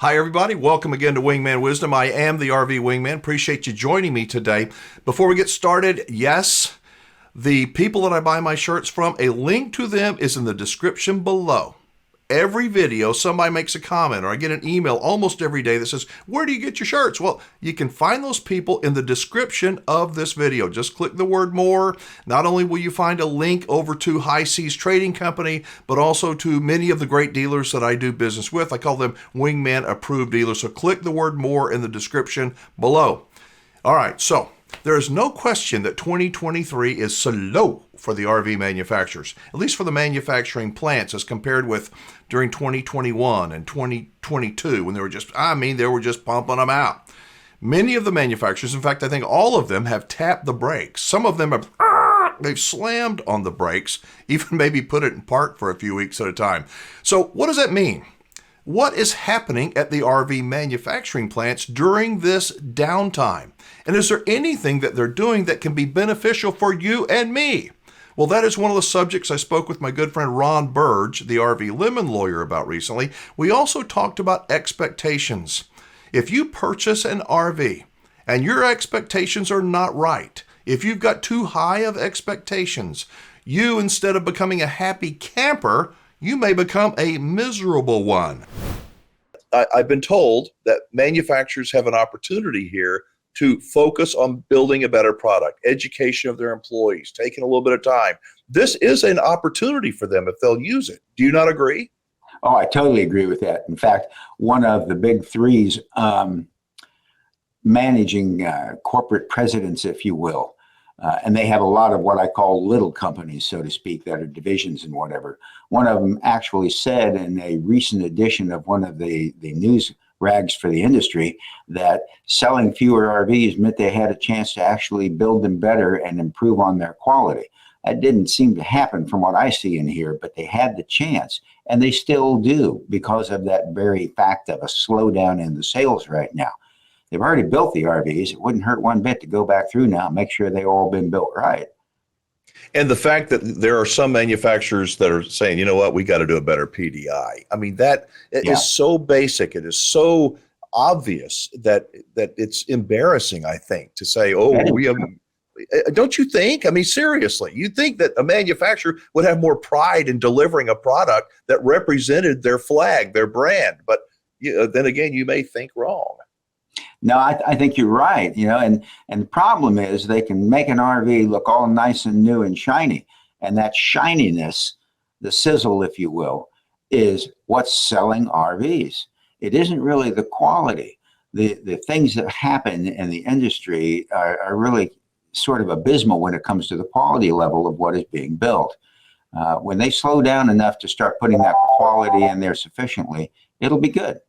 Hi, everybody. Welcome again to Wingman Wisdom. I am the RV Wingman. Appreciate you joining me today. Before we get started, yes, the people that I buy my shirts from, a link to them is in the description below. Every video, somebody makes a comment, or I get an email almost every day that says, where do you get your shirts? Well, you can find those people in the description of this video. Just click the word more. Not only will you find a link over to High Seas Trading Company, but also to many of the great dealers that I do business with. I call them Wingman approved dealers. So click the word more in the description below. All right, so there is no question that 2023 is slow for the RV manufacturers, at least for the manufacturing plants, as compared with during 2021 and 2022 when they were just pumping them out. Many of the manufacturers, in fact, I think all of them have tapped the brakes. Some of them they've slammed on the brakes, even maybe put it in park for a few weeks at a time. So what does that mean? What is happening at the RV manufacturing plants during this downtime? And is there anything that they're doing that can be beneficial for you and me? Well, that is one of the subjects I spoke with my good friend Ron Burdge, the RV Lemon lawyer, about recently. We also talked about expectations. If you purchase an RV and your expectations are not right, if you've got too high of expectations, you, instead of becoming a happy camper, you may become a miserable one. I've been told that manufacturers have an opportunity here to focus on building a better product, education of their employees, taking a little bit of time. This is an opportunity for them if they'll use it. Do you not agree? Oh, I totally agree with that. In fact, one of the big threes managing corporate presidents, if you will, and they have a lot of what I call little companies, so to speak, that are divisions and whatever. One of them actually said in a recent edition of one of the news rags for the industry that selling fewer RVs meant they had a chance to actually build them better and improve on their quality. That didn't seem to happen from what I see in here, but they had the chance, and they still do because of that very fact of a slowdown in the sales right now. They've already built the RVs. It wouldn't hurt one bit to go back through now and make sure they've all been built right. And the fact that there are some manufacturers that are saying, you know what, we got to do a better PDI. I mean, that is so basic. It is so obvious that it's embarrassing, I think, to say, don't you think? I mean, seriously, you'd think that a manufacturer would have more pride in delivering a product that represented their flag, their brand. But then again, you may think wrong. No, I think you're right. And the problem is they can make an RV look all nice and new and shiny. And that shininess, the sizzle, if you will, is what's selling RVs. It isn't really the quality. The things that happen in the industry are really sort of abysmal when it comes to the quality level of what is being built. When they slow down enough to start putting that quality in there sufficiently, it'll be good.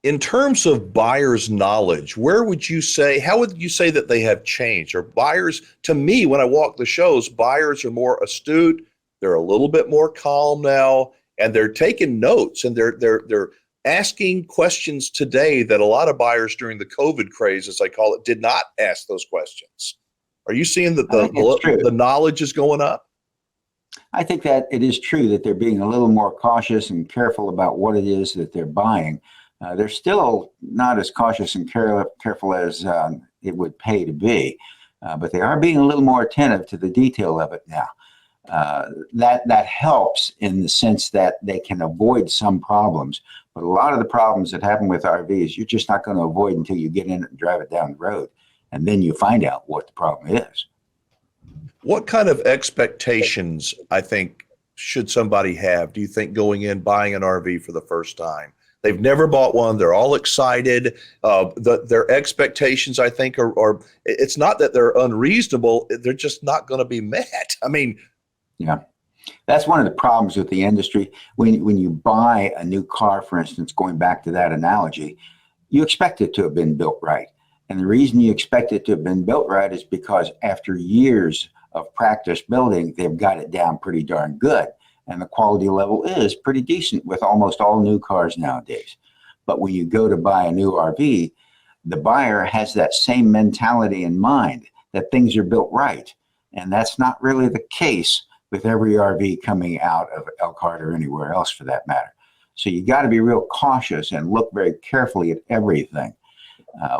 In terms of buyers' knowledge, how would you say that they have changed? Or buyers, to me, when I walk the shows, buyers are more astute. They're a little bit more calm now, and they're taking notes, and they're asking questions today that a lot of buyers during the COVID craze, as I call it, did not ask those questions. Are you seeing that the knowledge is going up? I think that it is true that they're being a little more cautious and careful about what it is that they're buying. They're still not as cautious and careful as it would pay to be, but they are being a little more attentive to the detail of it now. That helps in the sense that they can avoid some problems, but a lot of the problems that happen with RVs, you're just not going to avoid until you get in it and drive it down the road, and then you find out what the problem is. What kind of expectations, I think, should somebody have, do you think, going in buying an RV for the first time? They've never bought one. They're all excited. Their expectations, I think, are it's not that they're unreasonable. They're just not going to be met. I mean, yeah, that's one of the problems with the industry. When you buy a new car, for instance, going back to that analogy, you expect it to have been built right. And the reason you expect it to have been built right is because after years of practice building, they've got it down pretty darn good. And the quality level is pretty decent with almost all new cars nowadays. But when you go to buy a new RV, the buyer has that same mentality in mind that things are built right. And that's not really the case with every RV coming out of Elkhart or anywhere else for that matter. So you got to be real cautious and look very carefully at everything.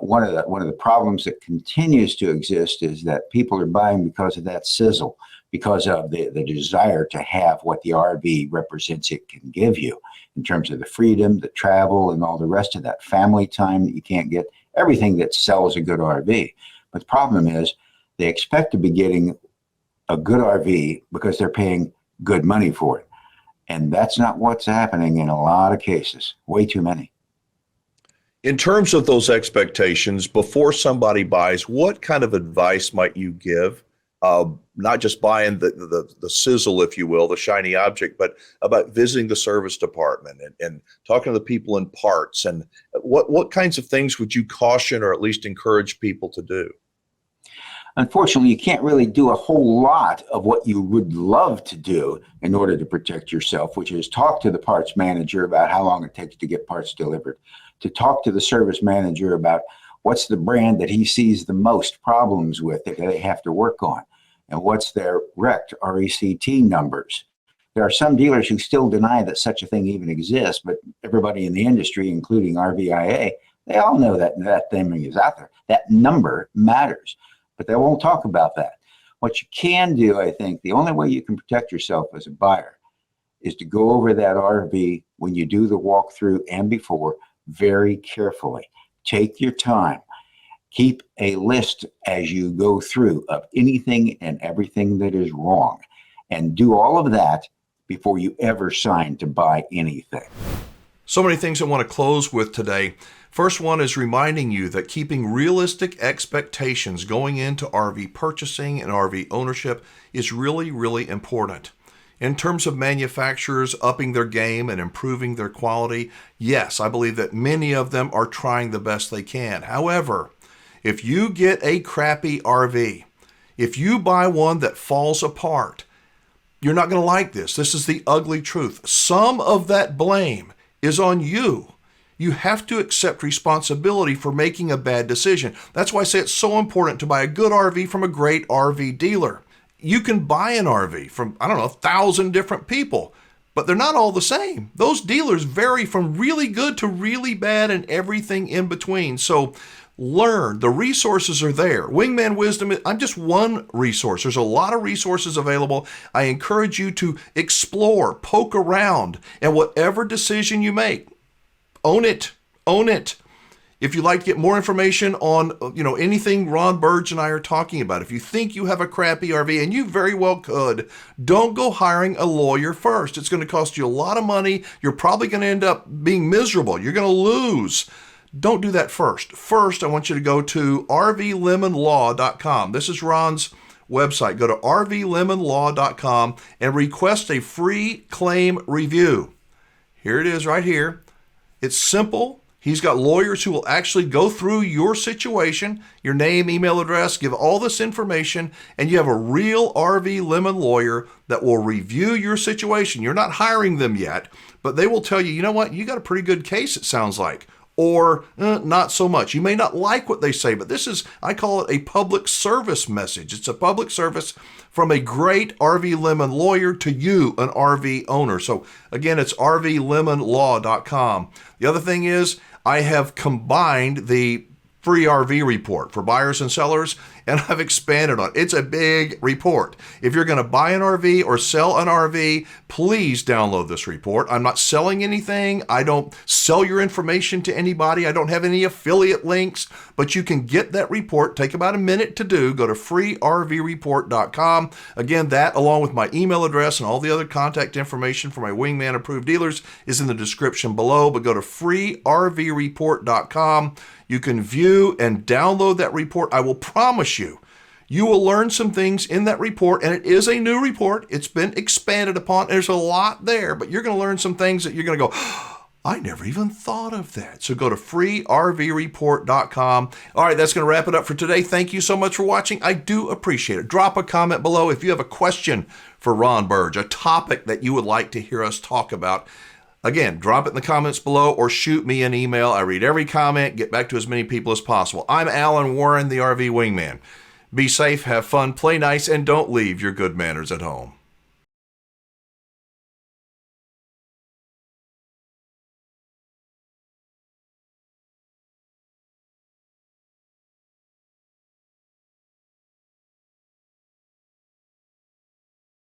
One of the problems that continues to exist is that people are buying because of that sizzle, because of the desire to have what the RV represents it can give you in terms of the freedom, the travel, and all the rest of that family time that you can't get, everything that sells a good RV. But the problem is they expect to be getting a good RV because they're paying good money for it. And that's not what's happening in a lot of cases, way too many. In terms of those expectations, before somebody buys, what kind of advice might you give? Not just buying the sizzle, if you will, the shiny object, but about visiting the service department and talking to the people in parts. And what kinds of things would you caution or at least encourage people to do? Unfortunately, you can't really do a whole lot of what you would love to do in order to protect yourself, which is talk to the parts manager about how long it takes to get parts delivered, to talk to the service manager about what's the brand that he sees the most problems with that they have to work on, and what's their RECT, RECT numbers. There are some dealers who still deny that such a thing even exists, but everybody in the industry, including RVIA, they all know that thing is out there. That number matters, but they won't talk about that. What you can do, I think, the only way you can protect yourself as a buyer is to go over that RV when you do the walkthrough and before very carefully. Take your time. Keep a list as you go through of anything and everything that is wrong, and do all of that before you ever sign to buy anything. So many things I want to close with today. First one is reminding you that keeping realistic expectations going into RV purchasing and RV ownership is really, really important. In terms of manufacturers upping their game and improving their quality, yes, I believe that many of them are trying the best they can. However, if you get a crappy RV, if you buy one that falls apart, you're not going to like this. This is the ugly truth. Some of that blame is on you. You have to accept responsibility for making a bad decision. That's why I say it's so important to buy a good RV from a great RV dealer. You can buy an RV from, 1,000 different people, but they're not all the same. Those dealers vary from really good to really bad and everything in between. So learn. The resources are there. Wingman Wisdom, I'm just one resource. There's a lot of resources available. I encourage you to explore, poke around, and whatever decision you make, own it. Own it. If you'd like to get more information on, anything Ron Burdge and I are talking about, if you think you have a crappy RV, and you very well could, don't go hiring a lawyer first. It's going to cost you a lot of money. You're probably going to end up being miserable. You're going to lose. Don't do that first. First, I want you to go to rvlemonlaw.com. This is Ron's website. Go to rvlemonlaw.com and request a free claim review. Here it is right here. It's simple. He's got lawyers who will actually go through your situation, your name, email address, give all this information, and you have a real RV Lemon lawyer that will review your situation. You're not hiring them yet, but they will tell you, you know what, you got a pretty good case, it sounds like. Or not so much. You may not like what they say, but this is, I call it a public service message. It's a public service from a great RV Lemon lawyer to you, an RV owner. So again, it's rvlemonlaw.com. The other thing is, I have combined the free RV report for buyers and sellers, and I've expanded on it. It's a big report. If you're going to buy an RV or sell an RV, please download this report. I'm not selling anything. I don't sell your information to anybody. I don't have any affiliate links, but you can get that report. Take about a minute to do. Go to freervreport.com. Again, that along with my email address and all the other contact information for my Wingman approved dealers is in the description below, but go to freervreport.com. You can view and download that report. I will promise you, you will learn some things in that report, and it is a new report. It's been expanded upon. There's a lot there, but you're going to learn some things that you're going to go, I never even thought of that. So go to freervreport.com. All right, that's going to wrap it up for today. Thank you so much for watching. I do appreciate it. Drop a comment below if you have a question for Ron Burdge, a topic that you would like to hear us talk about. Again, drop it in the comments below or shoot me an email. I read every comment, get back to as many people as possible. I'm Alan Warren, the RV Wingman. Be safe, have fun, play nice, and don't leave your good manners at home.